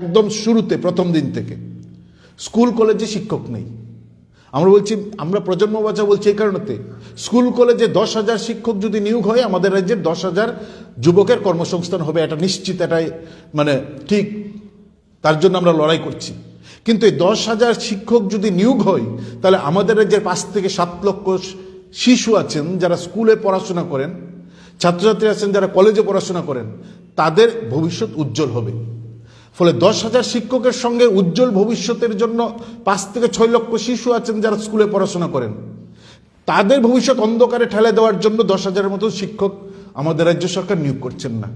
একদম শুরুতে প্রথম দিন থেকে স্কুল কলেজে শিক্ষক নেই। আমরা বলছি, আমরা প্রজন্ম বাঁচাও বলছি এই কারণেতে, স্কুল কলেজে 10,000 শিক্ষক যদি নিয়োগ হয় আমাদের রাজ্যের 10,000 যুবকের কর্মসংস্থান হবে, এটা নিশ্চিত, এটাই মানে ঠিক, তার জন্য আমরা লড়াই করছি। কিন্তু এই 10,000 শিক্ষক যদি নিয়োগ হয় তাহলে আমাদের রাজ্যের 5 থেকে 7 লক্ষ শিশু আছেন যারা স্কুলে পড়াশোনা করেন, ছাত্রছাত্রী আছেন যারা কলেজে পড়াশোনা করেন, তাদের ভবিষ্যৎ উজ্জ্বল হবে। ফলে 10,000 শিক্ষকের সঙ্গে উজ্জ্বল ভবিষ্যতের জন্য 5 থেকে 6 লক্ষ শিশু আছেন যারা স্কুলে পড়াশোনা করেন, তাদের ভবিষ্যৎ অন্ধকারে ঠেলে দেওয়ার জন্য 10,000-এর মতো শিক্ষক আমাদের রাজ্য সরকার নিয়োগ করছেন না।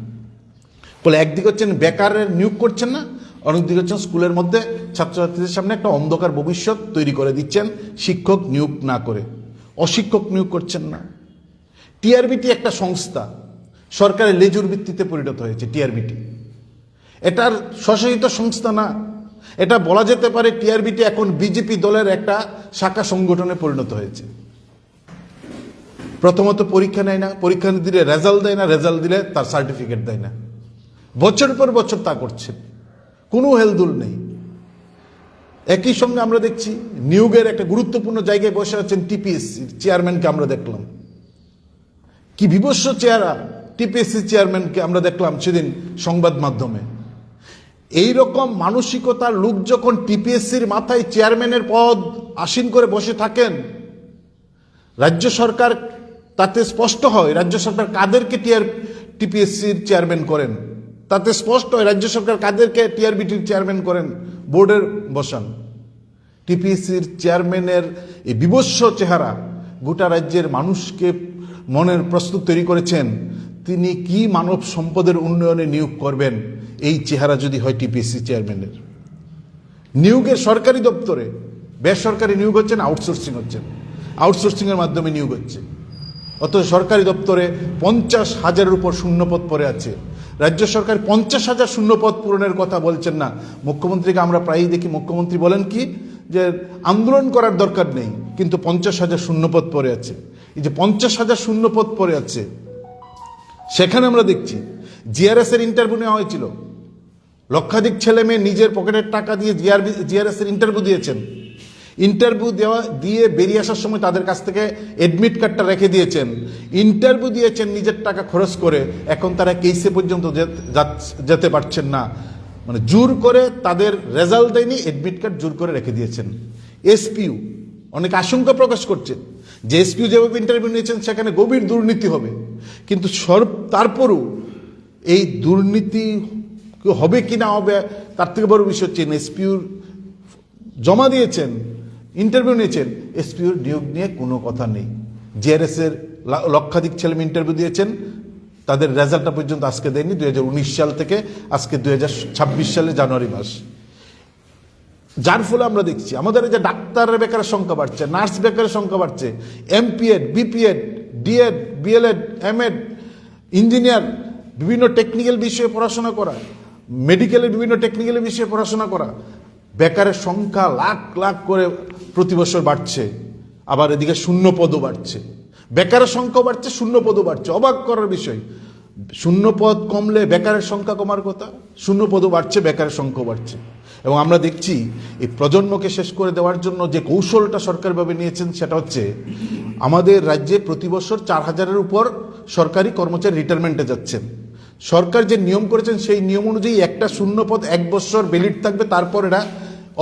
ফলে একদিকে হচ্ছেন বেকারের নিয়োগ করছেন না, অন্যদিকে হচ্ছেন স্কুলের মধ্যে ছাত্রছাত্রীদের সামনে একটা অন্ধকার ভবিষ্যৎ তৈরি করে দিচ্ছেন শিক্ষক নিয়োগ না করে, অশিক্ষক নিয়োগ করছেন না। টিআরবিটি একটা সংস্থা, সরকারের লেজুর ভিত্তিতে পরিণত হয়েছে টিআরবিটি। এটার স্বশাসিত সংস্থা না, এটা বলা যেতে পারে টিআরবিটি এখন বিজেপি দলের একটা শাখা সংগঠনে পরিণত হয়েছে। প্রথমত পরীক্ষা নেয় না, পরীক্ষা দিলে রেজাল্ট দেয় না, রেজাল্ট দিলে তার সার্টিফিকেট দেয় না, বছরের পর বছর তা করছে, কোনো হেলদুল নেই। একই সঙ্গে আমরা দেখছি নিয়োগের একটা গুরুত্বপূর্ণ জায়গায় বসে আছেন টিপিএসসির চেয়ারম্যানকে আমরা দেখলাম, কি বিভৎস চেহারা টিপিএসসি চেয়ারম্যানকে আমরা দেখলাম সেদিন সংবাদ মাধ্যমে। এই রকম মানসিকতার লোক যখন টিপিএসসির মাথায় চেয়ারম্যানের পদ আসীন করে বসে থাকেন, রাজ্য সরকার তাতে স্পষ্ট হয় রাজ্য সরকার কাদেরকে টিপিএসসির চেয়ারম্যান করেন, তাতে স্পষ্ট হয় রাজ্য সরকার কাদেরকে টিআরবিটির চেয়ারম্যান করেন, বোর্ডের বসান। টিপিএসসির চেয়ারম্যানের এই বিভৎস চেহারা গোটা রাজ্যের মানুষকে মনের প্রশ্ন তৈরি করেছেন, তিনি কি মানব সম্পদের উন্নয়নে নিয়োগ করবেন এই চেহারা যদি হয় টিপিএসসি চেয়ারম্যানের। নিয়োগের সরকারি দপ্তরে, বেসরকারি নিয়োগ হচ্ছেন, আউটসোর্সিং হচ্ছেন, আউটসোর্সিংয়ের মাধ্যমে নিয়োগ হচ্ছে। অথচ সরকারি দপ্তরে 50,000-এর উপর শূন্যপদ পড়ে আছে। রাজ্য সরকার 50,000 শূন্যপদ পূরণের কথা বলছেন না। মুখ্যমন্ত্রীকে আমরা প্রায়ই দেখি, মুখ্যমন্ত্রী বলেন কি যে আন্দোলন করার দরকার নেই, কিন্তু 50,000 শূন্যপদ পড়ে আছে। এই যে 50,000 শূন্যপদ পড়ে আছে, সেখানে আমরা দেখছি জিআরএস এর ইন্টারভিউ নেওয়া হয়েছিল, লক্ষাধিক ছেলে মেয়ে নিজের পকেটের টাকা দিয়ে জিআরএস এর ইন্টারভিউ দিয়েছেন। ইন্টারভিউ দিয়ে বেরিয়ে আসার সময় তাদের কাছ থেকে অ্যাডমিট কার্ডটা রেখে দিয়েছেন। ইন্টারভিউ দিয়েছেন নিজের টাকা খরচ করে, এখন তারা কেসে পর্যন্ত যেতে পারছেন না, মানে জোর করে তাদের রেজাল্ট দেয়নি, অ্যাডমিট কার্ড জোর করে রেখে দিয়েছেন। এসপিইউ অনেক আশঙ্কা প্রকাশ করছে যে এসপিইউ যেভাবে ইন্টারভিউ নিয়েছেন সেখানে গভীর দুর্নীতি হবে, কিন্তু তারপরও এই দুর্নীতি হবে কি না হবে তার থেকে বড় বিষয় হচ্ছে এসপিইউর জমা দিয়েছেন, ইন্টারভিউ নিয়েছেন, এসপিইউর নিয়োগ নিয়ে কোনো কথা নেই। জিআরএস এর লক্ষাধিক ছেলে মেয়ে ইন্টারভিউ দিয়েছেন, তাদের রেজাল্টটা পর্যন্ত আজকে দেয়নি, 2019 সাল থেকে আজকে 2026 সালের জানুয়ারি মাস। যার ফলে আমরা দেখছি আমাদের যে ডাক্তারের বেকারের সংখ্যা বাড়ছে, নার্স বেকারের সংখ্যা বাড়ছে, MPEd, BPEd, DEd, BElEd, MEd, engineer, বিভিন্ন টেকনিক্যাল বিষয়ে পড়াশোনা করা, মেডিকেলের বিভিন্ন টেকনিক্যাল বিষয়ে পড়াশোনা করা, বেকারের সংখ্যা লাখ লাখ করে প্রতি বছর বাড়ছে। আবার এদিকে শূন্যপদও বাড়ছে, বেকারের সংখ্যা বাড়ছে, শূন্যপদও বাড়ছে। অবাক করার বিষয়, শূন্যপদ কমলে বেকারের সংখ্যা কমার কথা, শূন্যপদও বাড়ছে, বেকারের সংখ্যাও বাড়ছে। এবং আমরা দেখছি এই প্রজন্মকে শেষ করে দেওয়ার জন্য যে কৌশলটা সরকারভাবে নিয়েছেন সেটা হচ্ছে আমাদের রাজ্যে প্রতি বছর 4,000-এর উপর সরকারি কর্মচারী রিটায়ারমেন্টে যাচ্ছেন। সরকার যে নিয়ম করেছেন সেই নিয়ম অনুযায়ী একটা শূন্যপদ 1 বছর ভ্যালিড থাকবে, তারপর এটা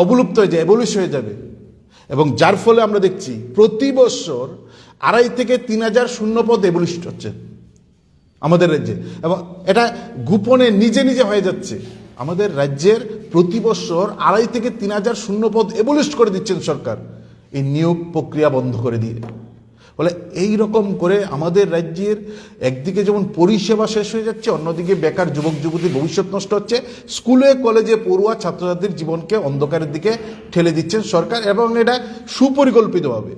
অবলুপ্ত হয়ে যায়, অ্যাবলিশ হয়ে যাবে। এবং যার ফলে আমরা দেখছি প্রতি বছর 2,500 থেকে 3,000 শূন্যপদ অ্যাবলিশ হচ্ছে আমাদের রাজ্যে, এবং এটা গোপনে নিজে নিজে হয়ে যাচ্ছে। আমাদের রাজ্যের প্রতি বছর 2,500 থেকে 3,000 শূন্যপদ অ্যাবলিশ করে দিচ্ছেন সরকার, এই নিয়োগ প্রক্রিয়া বন্ধ করে দিয়ে। বলে এই রকম করে আমাদের রাজ্যের একদিকে যেমন পরিষেবা শেষ হয়ে যাচ্ছে, অন্যদিকে বেকার যুবক যুবতীর ভবিষ্যৎ নষ্ট হচ্ছে, স্কুলে কলেজে পড়ুয়া ছাত্রছাত্রীর জীবনকে অন্ধকারের দিকে ঠেলে দিচ্ছেন সরকার, এবং এটা সুপরিকল্পিতভাবে।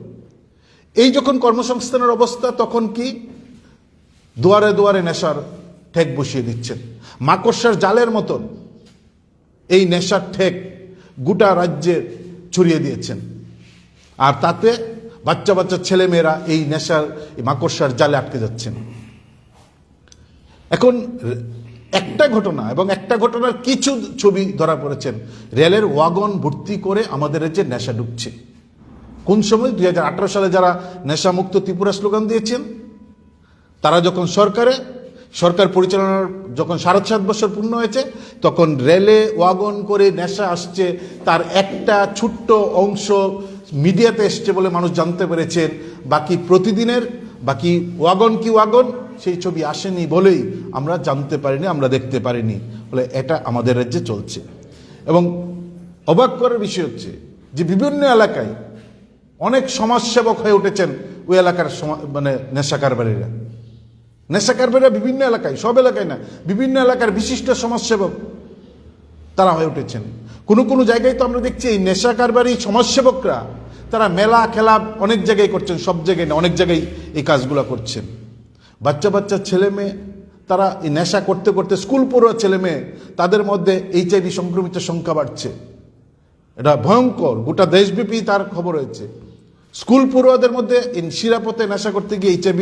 এই যখন কর্মসংস্থানের অবস্থা, তখন কি দুয়ারে দুয়ারে নেশার ঠেক বসিয়ে দিচ্ছেন। মাকড়সার জালের মতন এই নেশার ঠেক গোটা রাজ্যে ছড়িয়ে দিয়েছেন, আর তাতে বাচ্চা বাচ্চা ছেলেমেয়েরা এই নেশার, এই মাকড়সার জালে আটকে যাচ্ছেন। এখন একটা ঘটনা এবং একটা ঘটনার কিছু ছবি ধরা পড়েছেন। রেলের ওয়াগন ভর্তি করে আমাদের রাজ্যে নেশা ঢুকছে। কোন সময়? 2018 সালে যারা নেশামুক্ত ত্রিপুরা স্লোগান দিয়েছেন, তারা যখন সরকার পরিচালনার যখন 7.5 বছর পূর্ণ হয়েছে, তখন রেলে ওয়াগন করে নেশা আসছে, তার একটা ছোট্ট অংশ মিডিয়াতে এসছে বলে মানুষ জানতে পেরেছেন। বাকি প্রতিদিনের বাকি ওয়াগন কি ওয়াগন সেই ছবি আসেনি বলেই আমরা জানতে পারিনি, আমরা দেখতে পারিনি বলে এটা আমাদের রাজ্যে চলছে। এবং অবাক করার বিষয় হচ্ছে যে বিভিন্ন এলাকায় অনেক সমাজসেবক হয়ে উঠেছেন ওই এলাকার নেশা কারবারিরা বিভিন্ন এলাকায়, সব এলাকায় না, বিভিন্ন এলাকার বিশিষ্ট সমাজসেবক তারা হয়ে উঠেছেন। কোনো জায়গায় তো আমরা দেখছি এই নেশা কারবারি সমাজসেবকরা তারা মেলা খেলা অনেক জায়গায় করছেন, সব জায়গায় না, অনেক জায়গায় এই কাজগুলো করছেন। বাচ্চা ছেলে মেয়ে তারা এই নেশা করতে করতে, স্কুল পড়ুয়া ছেলে মেয়ে, তাদের মধ্যে HIV সংক্রমিত সংখ্যা বাড়ছে। এটা ভয়ঙ্কর, গোটা দেশব্যাপী তার খবর হয়েছে। স্কুল পড়ুয়াদের মধ্যে শিরাপথে নেশা করতে গিয়ে HIV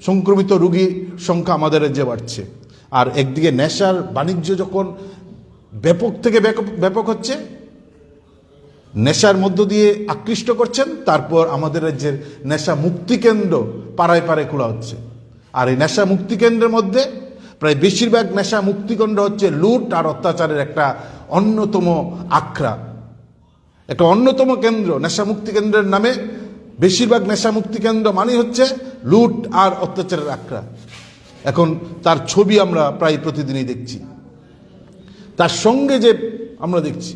সংক্রমিত রোগীর সংখ্যা আমাদের রাজ্যে বাড়ছে। আর একদিকে নেশার বাণিজ্য যখন ব্যাপক থেকে ব্যাপক হচ্ছে, নেশার মধ্য দিয়ে আকৃষ্ট করছেন, তারপর আমাদের রাজ্যের নেশা মুক্তি কেন্দ্র পাড়ায় পাড়ায় খোলা হচ্ছে। আর এই নেশা মুক্তি কেন্দ্রের মধ্যে প্রায় বেশিরভাগ নেশা মুক্তিকেন্দ্র হচ্ছে লুট আর অত্যাচারের একটা অন্যতম আখড়া, একটা অন্যতম কেন্দ্র। নেশা মুক্তি কেন্দ্রের নামে বেশিরভাগ নেশা মুক্তি কেন্দ্র মানে হচ্ছে লুট আর অত্যাচারের আখড়া। এখন তার ছবি আমরা প্রায় প্রতিদিনই দেখছি। তার সঙ্গে যে আমরা দেখছি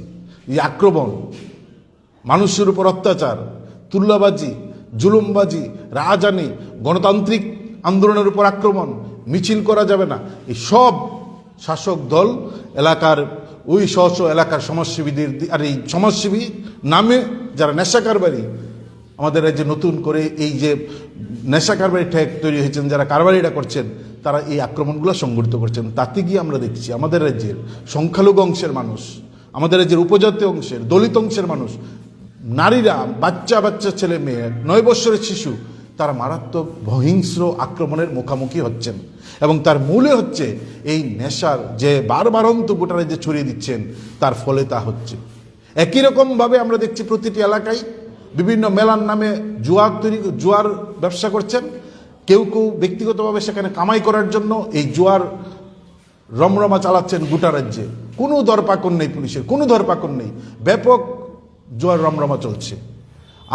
এই আক্রমণ, মানুষের উপর অত্যাচার, তুল্লাবাজি, জুলুমবাজি, রাজানি, গণতান্ত্রিক আন্দোলনের উপর আক্রমণ, মিছিল করা যাবে না, এই সব শাসক দল এলাকার ওই স্ব এলাকার সমাজসেবীদের, আর এই সমাজসেবী নামে যারা নেশা কারবারি আমাদের রাজ্যে নতুন করে এই যে নেশা কারবারি ঠেক তৈরি হয়েছেন, যারা কারবারিটা করছেন, তারা এই আক্রমণগুলো সংঘটিত করছেন। তাতে গিয়ে আমরা দেখছি আমাদের রাজ্যের সংখ্যালঘু অংশের মানুষ, আমাদের রাজ্যের উপজাতীয় অংশের, দলিত অংশের মানুষ, নারীরা, বাচ্চা ছেলে মেয়ে, 9 বছরের শিশু, তারা মারাত্মক হিংস্র আক্রমণের মুখোমুখি হচ্ছেন। এবং তার মূলে হচ্ছে এই নেশার যে বারবারন্ত গোটা রাজ্যে ছড়িয়ে দিচ্ছেন, তার ফলে তা হচ্ছে। একই রকমভাবে আমরা দেখছি প্রতিটি এলাকায় বিভিন্ন মেলার নামে জুয়ার ব্যবসা করছেন। কেউ ব্যক্তিগতভাবে সেখানে কামাই করার জন্য এই জুয়ার রমরমা চালাচ্ছেন গোটা রাজ্যে। কোনো দরপাকড় নেই, পুলিশের কোনো দরপাকড় নেই, ব্যাপক জুয়ার রমরমা চলছে।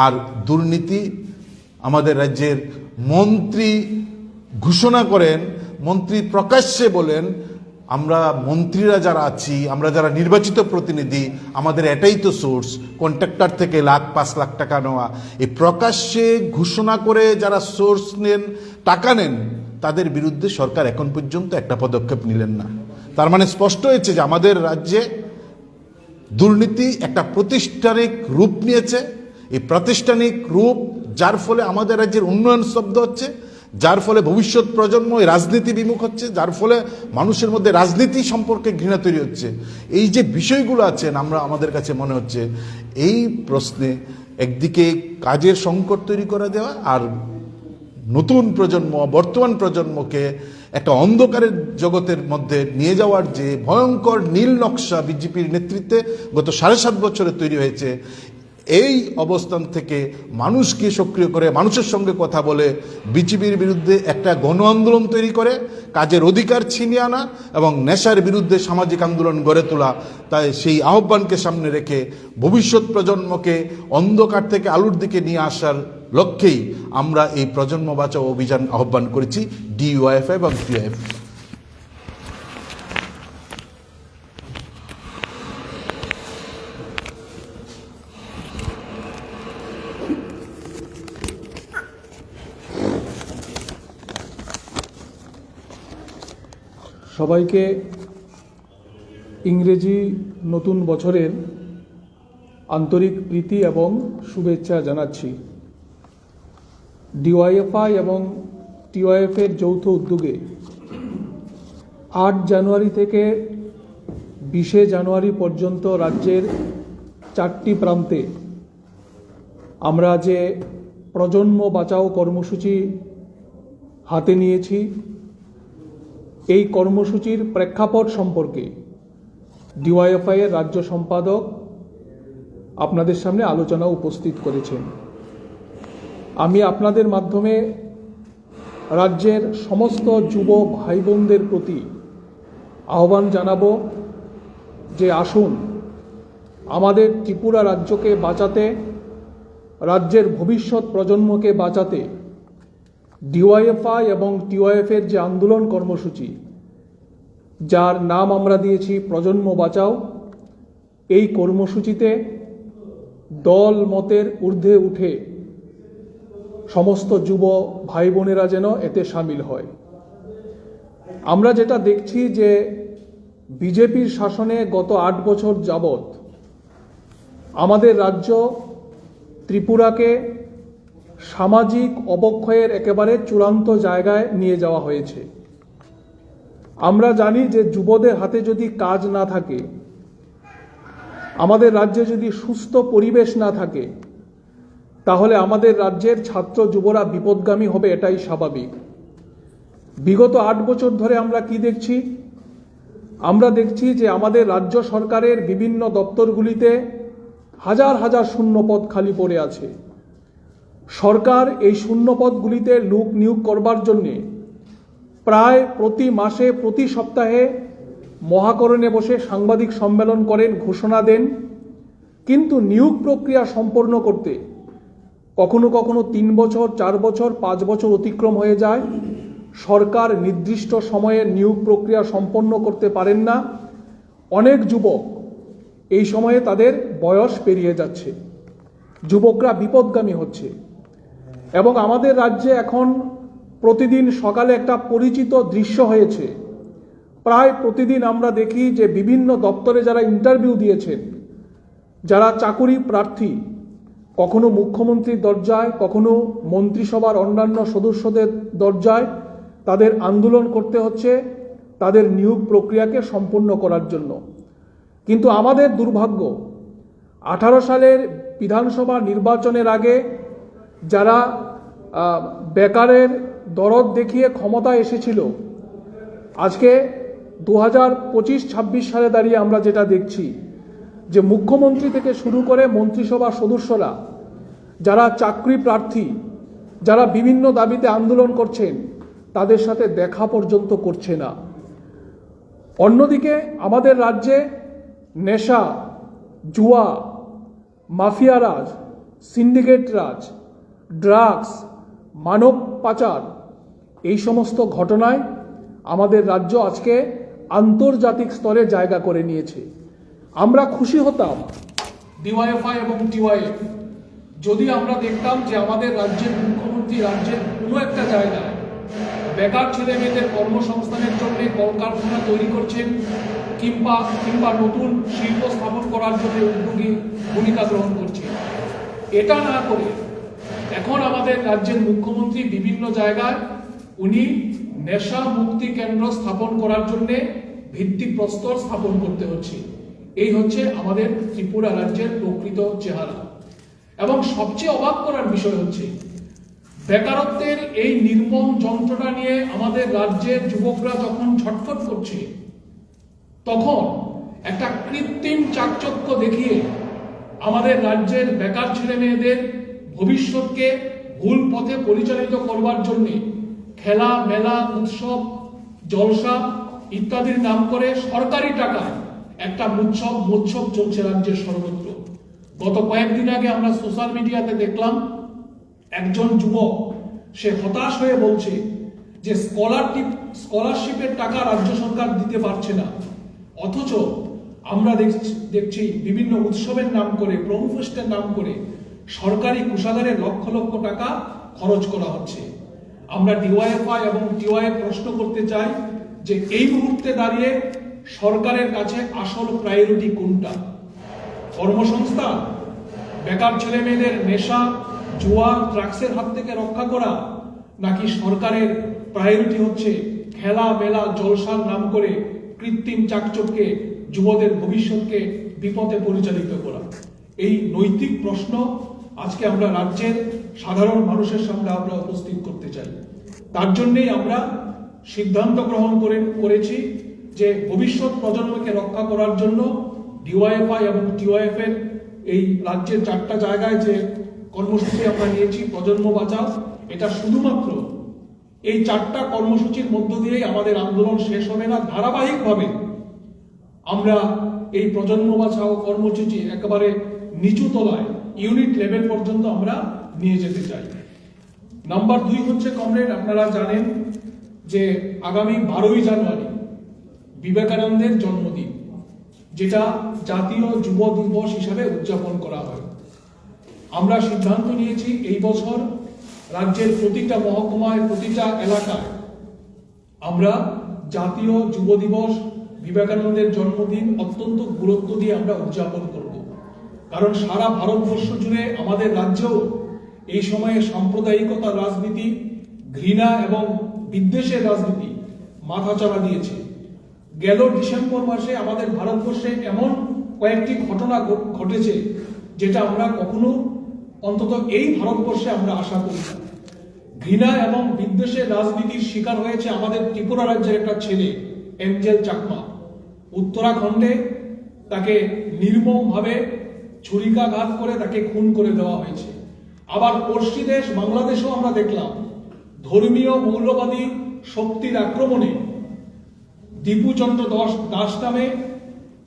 আর দুর্নীতি, আমাদের রাজ্যের মন্ত্রী ঘোষণা করেন, মন্ত্রী প্রকাশ্যে বলেন, আমরা মন্ত্রীরা যারা আছি, আমরা যারা নির্বাচিত প্রতিনিধি, আমাদের এটাই তো সোর্স, কন্ট্রাক্টর থেকে 5 লাখ টাকা নেওয়া। এই প্রকাশ্যে ঘোষণা করে যারা সোর্স নেন, টাকা নেন, তাদের বিরুদ্ধে সরকার এখন পর্যন্ত একটা পদক্ষেপ নিলেন না। তার মানে স্পষ্ট হয়েছে যে আমাদের রাজ্যে দুর্নীতি একটা প্রাতিষ্ঠানিক রূপ নিয়েছে। এই প্রাতিষ্ঠানিক রূপ, যার ফলে আমাদের রাজ্যের উন্নয়ন স্তব্ধ হচ্ছে, যার ফলে ভবিষ্যৎ প্রজন্ম রাজনীতি বিমুখ হচ্ছে, যার ফলে মানুষের মধ্যে রাজনীতি সম্পর্কে ঘৃণা তৈরি হচ্ছে। এই যে বিষয়গুলো আছেন, আমাদের কাছে মনে হচ্ছে এই প্রশ্নে একদিকে কাজের সংকট তৈরি করে দেওয়া, আর নতুন প্রজন্ম, বর্তমান প্রজন্মকে একটা অন্ধকারের জগতের মধ্যে নিয়ে যাওয়ার যে ভয়ঙ্কর নীল নকশা বিজেপির নেতৃত্বে গত 7.5 বছরে তৈরি হয়েছে, এই অবস্থান থেকে মানুষকে সক্রিয় করে, মানুষের সঙ্গে কথা বলে বিজেপির বিরুদ্ধে একটা গণ আন্দোলন তৈরি করে কাজের অধিকার ছিনিয়ে আনা এবং নেশার বিরুদ্ধে সামাজিক আন্দোলন গড়ে তোলা। তাই সেই আহ্বানকে সামনে রেখে ভবিষ্যৎ প্রজন্মকে অন্ধকার থেকে আলোর দিকে নিয়ে আসার লক্ষ্যেই আমরা এই প্রজন্ম বাঁচাও অভিযান আহ্বান করেছি, DYFI এবং TYF। সবাইকে ইংরেজি নতুন বছরের আন্তরিক প্রীতি এবং শুভেচ্ছা জানাচ্ছি। DYFI এবং TYF এর যৌথ উদ্যোগে 8 জানুয়ারি থেকে 20 জানুয়ারি পর্যন্ত রাজ্যের 4টি প্রান্তে আমরা যে প্রজন্ম বাঁচাও কর্মসূচি হাতে নিয়েছি, এই কর্মসূচির প্রেক্ষাপট সম্পর্কে ডিওয়াইএফআই এর রাজ্য সম্পাদক আপনাদের সামনে আলোচনা উপস্থিত করেছেন। আমি আপনাদের মাধ্যমে রাজ্যের সমস্ত যুব ভাই বোনদের প্রতি আহ্বান জানাবো যে আসুন আমাদের ত্রিপুরা রাজ্যকে বাঁচাতে, রাজ্যের ভবিষ্যৎ প্রজন্মকে বাঁচাতে ডিওয়াইএফআই এবং টিওয়াইএফের যে আন্দোলন কর্মসূচি, যার নাম আমরা দিয়েছি প্রজন্ম বাঁচাও, এই কর্মসূচিতে দল মতের ঊর্ধ্বে উঠে সমস্ত যুব ভাই বোনেরা যেন এতে সামিল হয়। আমরা যেটা দেখছি যে বিজেপির শাসনে গত ৮ বছর যাবৎ আমাদের রাজ্য ত্রিপুরাকে সামাজিক অবক্ষয়ের একেবারে চূড়ান্ত জায়গায় নিয়ে যাওয়া হয়েছে। আমরা জানি যে যুবদের হাতে যদি কাজ না থাকে, আমাদের রাজ্যে যদি সুস্থ পরিবেশ না থাকে, তাহলে আমাদের রাজ্যের ছাত্র যুবরা বিপদগামী হবে, এটাই স্বাভাবিক। বিগত ৮ বছর ধরে আমরা কি দেখছি? আমরা দেখছি যে আমাদের রাজ্য সরকারের বিভিন্ন দপ্তরগুলিতে হাজার হাজার শূন্যপদ খালি পড়ে আছে। সরকার এই শূন্যপদগুলিতে লোক নিয়োগ করবার জন্যে প্রায় প্রতি মাসে, প্রতি সপ্তাহে মহাকরণে বসে সাংবাদিক সম্মেলন করেন, ঘোষণা দেন, কিন্তু নিয়োগ প্রক্রিয়া সম্পন্ন করতে কখনো কখনো 3 বছর, 4 বছর, 5 বছর অতিক্রম হয়ে যায়। সরকার নির্দিষ্ট সময়ে নিয়োগ প্রক্রিয়া সম্পন্ন করতে পারেন না। অনেক যুবক এই সময়ে তাদের বয়স পেরিয়ে যাচ্ছে, যুবকরা বিপদগামী হচ্ছে। এবং আমাদের রাজ্যে এখন প্রতিদিন সকালে একটা পরিচিত দৃশ্য হয়েছে। প্রায় প্রতিদিন আমরা দেখি যে বিভিন্ন দপ্তরে যারা ইন্টারভিউ দিয়েছেন, যারা চাকুরি প্রার্থী, কখনো মুখ্যমন্ত্রীর দরজায়, কখনো মন্ত্রিসভার অন্যান্য সদস্যদের দরজায় তাদের আন্দোলন করতে হচ্ছে তাদের নিয়োগ প্রক্রিয়াকে সম্পূর্ণ করার জন্য। কিন্তু আমাদের দুর্ভাগ্য, 18 সালের বিধানসভা নির্বাচনের আগে যারা বেকারের দরদ দেখিয়ে ক্ষমতায় এসেছিল, আজকে 2025-26 সালে দাঁড়িয়ে আমরা যেটা দেখছি যে মুখ্যমন্ত্রী থেকে শুরু করে মন্ত্রিসভার সদস্যরা, যারা চাকরি প্রার্থী, যারা বিভিন্ন দাবিতে আন্দোলন করছেন, তাদের সাথে দেখা পর্যন্ত করছে না। অন্যদিকে আমাদের রাজ্যে নেশা, জুয়া, মাফিয়া রাজ, সিন্ডিকেট রাজ, ড্রাগস, মানব পাচার, এই সমস্ত ঘটনায় আমাদের রাজ্য আজকে আন্তর্জাতিক স্তরে জায়গা করে নিয়েছে। আমরা খুশি হতাম ডিওয়াইএফআই এবং টিওয়াইএফ যদি আমরা দেখতাম যে আমাদের রাজ্যের মুখ্যমন্ত্রী রাজ্যের কোনো একটা জায়গায় বেকার ছেলে মেয়েদের কর্মসংস্থানের জন্য কলকারখানা তৈরি করছেন, কিংবা নতুন শিল্প স্থাপন করার জন্য উদ্যোগী ভূমিকা গ্রহণ করছেন। এটা না করে এখন আমাদের রাজ্যের মুখ্যমন্ত্রী বিভিন্ন জায়গায় উনি নেশা মুক্তি কেন্দ্র স্থাপন করার জন্য ভিত্তিপ্রস্তর স্থাপন করতে হচ্ছে। এই হচ্ছে আমাদের ত্রিপুরা রাজ্যের প্রকৃত চেহারা। এবং সবচেয়ে অবাক করার বিষয় হচ্ছে, বেকারত্বের এই নির্মম যন্ত্রণা নিয়ে আমাদের রাজ্যের যুবকরা যখন ছটফট করছে, তখন একটা কৃত্রিম চাকচক্য দেখিয়ে আমাদের রাজ্যের বেকার ছেলে মেয়েদের ভবিষ্যৎকে ভুল পথে পরিচালিত করবার জন্য খেলা, মেলা, উৎসব, জলসা ইত্যাদির নাম করে সরকারি টাকায় একটা মোৎসব চলছে রাজ্যের সর্বত্র। গত কয়েকদিন আগে আমরা সোশ্যাল মিডিয়াতে দেখলাম একজন যুবক, সে হতাশ হয়ে বলছে যে স্কলারশিপের টাকা রাজ্য সরকার দিতে পারছে না, অথচ আমরা দেখছি বিভিন্ন উৎসবের নাম করে, প্রমোফেস্টের নাম করে সরকারি কোষাগারে লক্ষ লক্ষ টাকা খরচ করা হচ্ছে। আমরা ডিওয়াইএফআই এবং টিওয়াইএফ প্রশ্ন করতে চাই যে এই মুহূর্তে দাঁড়িয়ে সরকারের কাছে আসল প্রায়োরিটি কোনটা? কর্মসংস্থান, বেকার ছেলে মেয়েদের নেশা, জুয়া, ড্রাগসের হাত থেকে রক্ষা করা, নাকি সরকারের প্রায়োরিটি হচ্ছে খেলা, মেলা, জলসার নাম করে কৃত্রিম চাকচক্যে যুবদের ভবিষ্যৎকে বিপথে পরিচালিত করা? এই নৈতিক প্রশ্ন আজকে আমরা রাজ্যের সাধারণ মানুষের সামনে আমরা উপস্থিত করতে চাই। তার জন্যই আমরা সিদ্ধান্ত গ্রহণ করেছি যে ভবিষ্যৎ প্রজন্মকে রক্ষা করার জন্য ডিওয়াইএফআই এবং টিওয়াইএফ এর এই রাজ্যের 4টা জায়গায় যে কর্মসূচি আমরা নিয়েছি প্রজন্ম বাঁচাও, এটা শুধুমাত্র এই 4টা কর্মসূচির মধ্য দিয়েই আমাদের আন্দোলন শেষ হবে না। ধারাবাহিকভাবে আমরা এই প্রজন্ম বাঁচাও কর্মসূচি একেবারে নিচু তলায় ইউনিট লেভেল পর্যন্ত আমরা নিয়ে যেতে চাই। নাম্বার 2 হচ্ছে কমরেড, আপনারা জানেন যে আগামী 12ই জানুয়ারি বিবেকানন্দের জন্মদিন, যেটা জাতীয় যুব দিবস হিসাবে উদযাপন করা হয়। আমরা সিদ্ধান্ত নিয়েছি এই বছর রাজ্যের প্রতিটা মহকুমায়, প্রতিটা এলাকায় আমরা জাতীয় যুব দিবস, বিবেকানন্দের জন্মদিন অত্যন্ত গুরুত্ব দিয়ে আমরা উদযাপন করব। কারণ সারা ভারতবর্ষ জুড়ে আমাদের রাজ্যেও এই সময়ে সাম্প্রদায়িকতা রাজনীতি, ঘৃণা এবং বিদ্বেষের রাজনীতি মাথাচাড়া দিয়েছে। গেল ডিসেম্বর মাসে আমাদের ভারতবর্ষে এমন কয়েকটি ঘটনা ঘটেছে যেটা আমরা কখনো, অন্তত এই ভারতবর্ষে আমরা আশা করি না। ঘৃণা এবং বিদ্বেষের রাজনীতির শিকার হয়েছে আমাদের ত্রিপুরা রাজ্যের একটা ছেলে, এঞ্জেল চাকমা। উত্তরাখণ্ডে তাকে নির্মমভাবে ছুরিকাঘাত করে তাকে খুন করে দেওয়া হয়েছে। আবার পড়শি দেশ বাংলাদেশেও আমরা দেখলাম ধর্মীয় মৌলবাদী শক্তির আক্রমণে দীপুচন্দ্র দাস নামে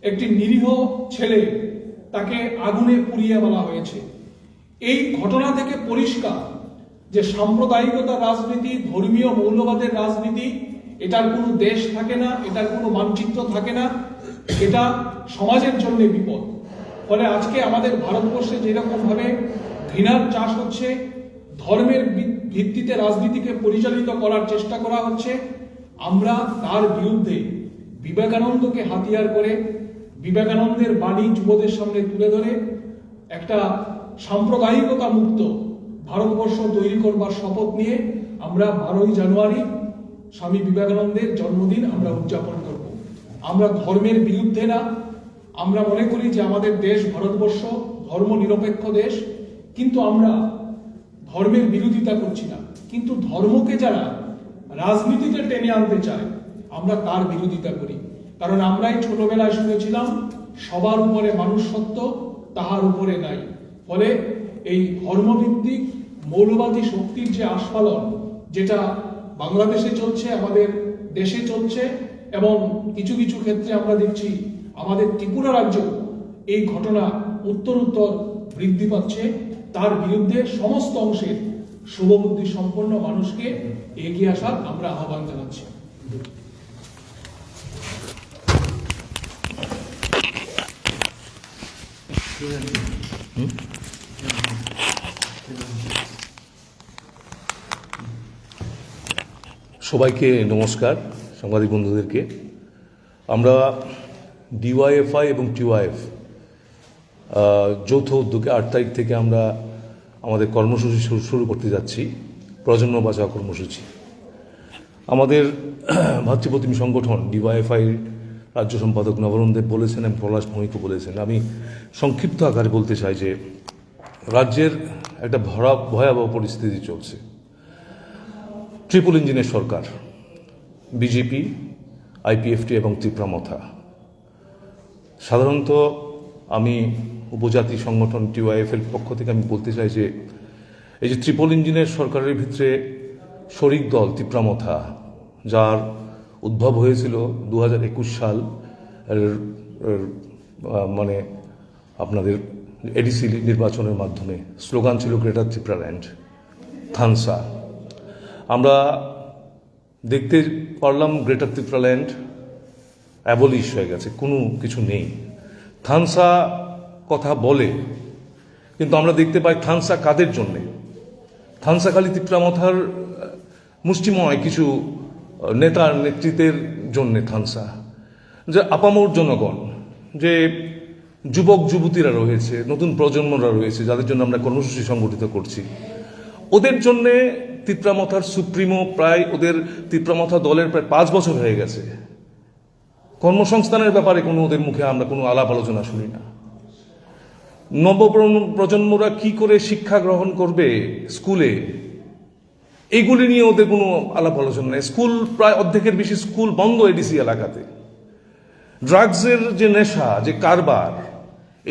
একটি নিরীহ ছেলে, তাকে আগুনে পুড়িয়ে মারা হয়েছে। এই ঘটনা থেকে পরিষ্কার যে সাম্প্রদায়িকতার রাজনীতি, ধর্মীয় মৌলবাদের রাজনীতি, এটার কোনো দেশ থাকে না, এটার কোনো মানচিত্র থাকে না, এটা সমাজের জন্য বিপদ। ফলে আজকে আমাদের ভারতবর্ষে যেরকম ভাবে ঘৃণার চাষ হচ্ছে, ধর্মের ভিত্তিতে রাজনীতিকে পরিচালিত করার চেষ্টা করা হচ্ছে, আমরা তার বিরুদ্ধে বিবেকানন্দকে হাতিয়ার করে, বিবেকানন্দের বাণী যুবদের সামনে তুলে ধরে একটা সাম্প্রদায়িকতা মুক্ত ভারতবর্ষ তৈরি করবার শপথ নিয়ে আমরা 12ই জানুয়ারি স্বামী বিবেকানন্দের জন্মদিন আমরা উদযাপন করব। আমরা ধর্মের বিরুদ্ধে না, আমরা মনে করি যে আমাদের দেশ ভারতবর্ষ ধর্ম নিরপেক্ষ দেশ, কিন্তু আমরা ধর্মের বিরোধিতা করছি না। কিন্তু ধর্মকে যারা রাজনীতিতে টেনে আনতে চায়, আমরা তার বিরোধিতা করি। কারণ আমরাই ছোটবেলায় শুনেছিলাম সবার উপরে মানুষ সত্য, তাহার উপরে নাই। ফলে এই ধর্মভিত্তিক মৌলবাদী শক্তির যে আস্ফালন, যেটা বাংলাদেশে চলছে, আমাদের দেশে চলছে, এবং কিছু কিছু ক্ষেত্রে আমরা দেখছি আমাদের ত্রিপুরা রাজ্য এই ঘটনা উত্তরোত্তর বৃদ্ধি পাচ্ছে, তার বিরুদ্ধে সমস্ত অংশের শুভবুদ্ধি সম্পন্ন মানুষকে এগিয়ে আসার আমরা আহ্বান জানাচ্ছি। সবাইকে নমস্কার, সাংবাদিক বন্ধুদেরকে। আমরা ডিওয়াইএফআই এবং টিওয়াইএফ যৌথ উদ্যোগে 8 তারিখ থেকে আমরা আমাদের কর্মসূচি শুরু করতে যাচ্ছি, প্রজন্ম বাঁচাও কর্মসূচি। আমাদের ভাতৃপ্রতিম সংগঠন ডিওয়াইএফআই রাজ্য সম্পাদক নবরণ দেব বলেছেন এবং পলাশ ভৌমিকও বলেছেন। আমি সংক্ষিপ্ত আকারে বলতে চাই যে রাজ্যের একটা ভয়াবহ পরিস্থিতি চলছে। ট্রিপল ইঞ্জিনের সরকার, বিজেপি, আইপিএফটি এবং ত্রিপুরামথা। সাধারণত আমি উপজাতি সংগঠন টিওয়াইএফের পক্ষ থেকে আমি বলতে চাই যে এই যে ট্রিপল ইঞ্জিনের সরকারের ভিতরে শরিক দল ত্রিপুরামথা, যার উদ্ভব হয়েছিল 2021 সাল মানে আপনাদের এডিসি নির্বাচনের মাধ্যমে। স্লোগান ছিল গ্রেটার ত্রিপুরাল্যান্ড, থানসা। আমরা দেখতে পারলাম গ্রেটার ত্রিপুরাল্যান্ড অ্যাবলিশ হয়ে গেছে, কোনো কিছু নেই। থানসা কথা বলে, কিন্তু আমরা দেখতে পাই থানসা কাদের জন্যে? থানসা খালি ত্রিপুরামথার মুষ্টিময় কিছু নেতার নেতৃত্বের জন্যে থানসা, যে আপামর জনগণ, যে যুবক যুবতীরা রয়েছে, নতুন প্রজন্মরা রয়েছে, যাদের জন্য আমরা কর্মসূচি সংগঠিত করছি, ওদের জন্যে ত্রিপুরামথার সুপ্রিমো প্রায় ওদের ত্রিপুরামথা দলের প্রায় 5 বছর হয়ে গেছে। কর্মসংস্থানের ব্যাপারে কোনো ওদের মুখে আমরা কোনো আলাপ আলোচনা শুনি না। নব প্রজন্মরা কি করে শিক্ষা গ্রহণ করবে স্কুলে? এইগুলি নিয়ে ওদের কোনো আলাপ আলোচনা নেই। স্কুল প্রায় অর্ধেকের বেশি স্কুল বন্ধ এডিসি এলাকাতে। ড্রাগসের যে নেশা, যে কারবার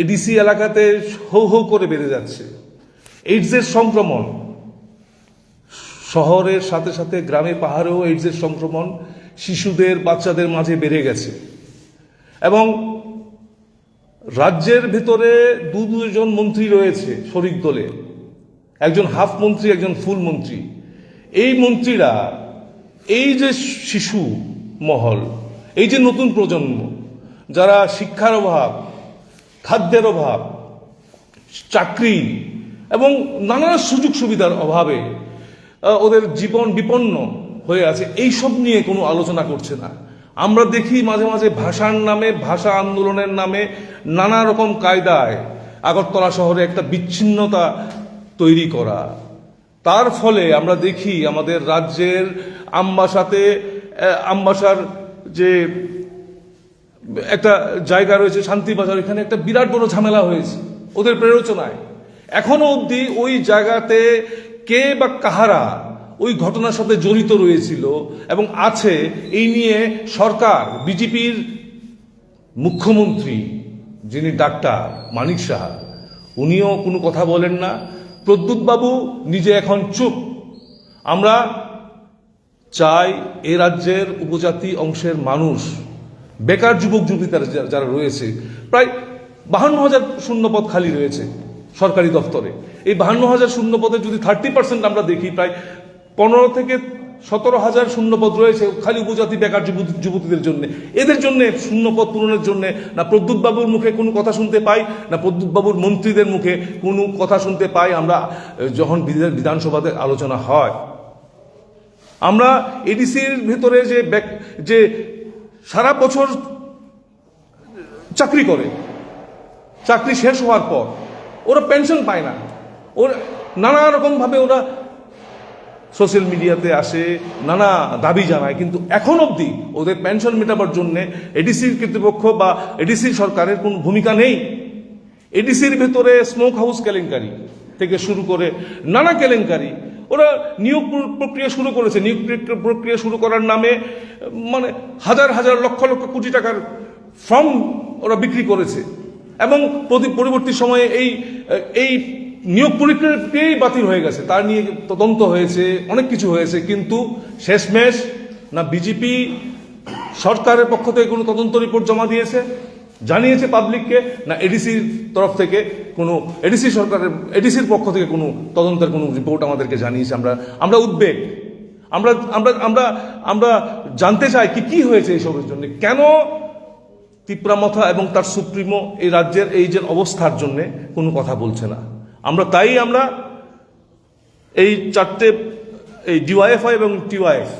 এডিসি এলাকাতে হৌ হৌ করে বেড়ে যাচ্ছে। এইডসের সংক্রমণ শহরের সাথে সাথে গ্রামে পাহাড়েও এইডসের সংক্রমণ শিশুদের, বাচ্চাদের মাঝে বেড়ে গেছে। এবং রাজ্যের ভেতরে দুজন মন্ত্রী রয়েছে শরিক দলে, একজন হাফ মন্ত্রী, একজন ফুল মন্ত্রী। এই মন্ত্রীরা এই যে শিশু মহল, এই যে নতুন প্রজন্ম, যারা শিক্ষার অভাব, খাদ্যের অভাব, চাকরি এবং নানা সুযোগ সুবিধার অভাবে ওদের জীবন বিপন্ন হয়ে আছে, এই সব নিয়ে কোনো আলোচনা করছে না। আমরা দেখি মাঝে মাঝে ভাষার নামে, ভাষা আন্দোলনের নামে নানা রকম কায়দায় আগরতলা শহরে একটা বিচ্ছিন্নতা তৈরি করা। তার ফলে আমরা দেখি আমাদের রাজ্যের আমবাসার যে একটা জায়গা রয়েছে শান্তিবাজার, এখানে একটা বিরাট বড় ঝামেলা হয়েছে ওদের প্ররোচনায়। এখনো অবধি ওই জায়গাতে কে বা কাহারা ওই ঘটনার সাথে জড়িত রয়েছিল এবং আছে, এই নিয়ে সরকার, বিজেপির মুখ্যমন্ত্রী যিনি ডাক্তার মানিক সাহা, উনিও কোনো কথা বলেন না। প্রদ্যুৎ বাবু নিজে এখন চুপ। আমরা চাই এ রাজ্যের উপজাতি অংশের মানুষ, বেকার যুবক যুবতীরা যারা রয়েছে, প্রায় 52,000 শূন্যপদ খালি রয়েছে সরকারি দপ্তরে। এই 52,000 শূন্যপদে যদি 30% আমরা দেখি, প্রায় 15 থেকে 17,000 শূন্যপদ রয়েছে খালি উপজাতি বেকার যুবতীদের জন্য। এদের জন্য শূন্যপদ পূরণের জন্য না প্রদ্যুৎ বাবুর মুখে কোনো কথা শুনতে পাই, না প্রদ্যুৎ বাবুর মন্ত্রীদের মুখে কোনো কথা শুনতে পাই আমরা যখন বিধানসভাতে আলোচনা হয়। আমরা এডিসির ভেতরে যে সারা বছর চাকরি করে, চাকরি শেষ হওয়ার পর ওরা পেনশন পায় না, ওরা নানা রকমভাবে ওরা সোশ্যাল মিডিয়াতে আসে, নানা দাবি জানায়, কিন্তু এখন অবধি ওদের পেনশন মেটাবার জন্য এডিসির কর্তৃপক্ষ বা এডিসি সরকারের কোনো ভূমিকা নেই। এডিসির ভেতরে স্মোক হাউস কেলেঙ্কারি থেকে শুরু করে নানা কেলেঙ্কারি, ওরা নিয়োগ প্রক্রিয়া শুরু করেছে। নিয়োগ প্রক্রিয়া শুরু করার নামে মানে হাজার হাজার লক্ষ লক্ষ কোটি টাকার ফর্ম ওরা বিক্রি করেছে এবং পরবর্তী সময়ে এই নিয়োগ প্রক্রিয়াই বাতিল হয়ে গেছে। তার নিয়ে তদন্ত হয়েছে, অনেক কিছু হয়েছে, কিন্তু শেষমেশ না বিজেপি সরকারের পক্ষ থেকে কোনো তদন্ত রিপোর্ট জমা দিয়েছে, জানিয়েছে পাবলিককে, না এডিসির তরফ থেকে কোনো এডিসির পক্ষ থেকে কোনো তদন্তের কোনো রিপোর্ট আমাদেরকে জানিয়েছে। আমরা উদ্বেগ, আমরা জানতে চাই কি হয়েছে এইসবের জন্য, কেন তিপ্রামথা এবং তার সুপ্রিমো এই রাজ্যের এই যে অবস্থার জন্য কোনো কথা বলছে না। আমরা এই চারটে, এই ডিওয়াইএফআই এবং টিওয়াইএফ,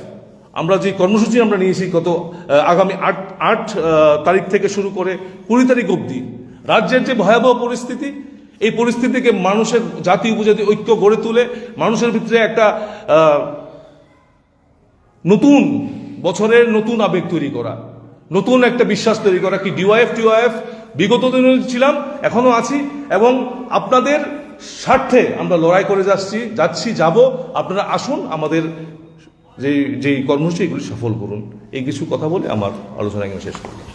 আমরা যে কর্মসূচি আমরা নিয়েছি গত আগামী 8 তারিখ থেকে শুরু করে 20 তারিখ অবধি, রাজ্যের যে ভয়াবহ পরিস্থিতি, এই পরিস্থিতিকে মানুষের জাতি উপজাতি ঐক্য গড়ে তুলে মানুষের ভিতরে একটা নতুন বছরের নতুন আবেগ তৈরি করা, নতুন একটা বিশ্বাস তৈরি করা কি টিওয়াইএফ বিগত দিনে ছিলাম, এখনো আছি এবং আপনাদের স্বার্থে আমরা লড়াই করে যাব। আপনারা আসুন, আমাদের যে কর্মসূচি এগুলি সফল করুন। এই কিছু কথা বলে আমার আলোচনা এখানে শেষ করলাম।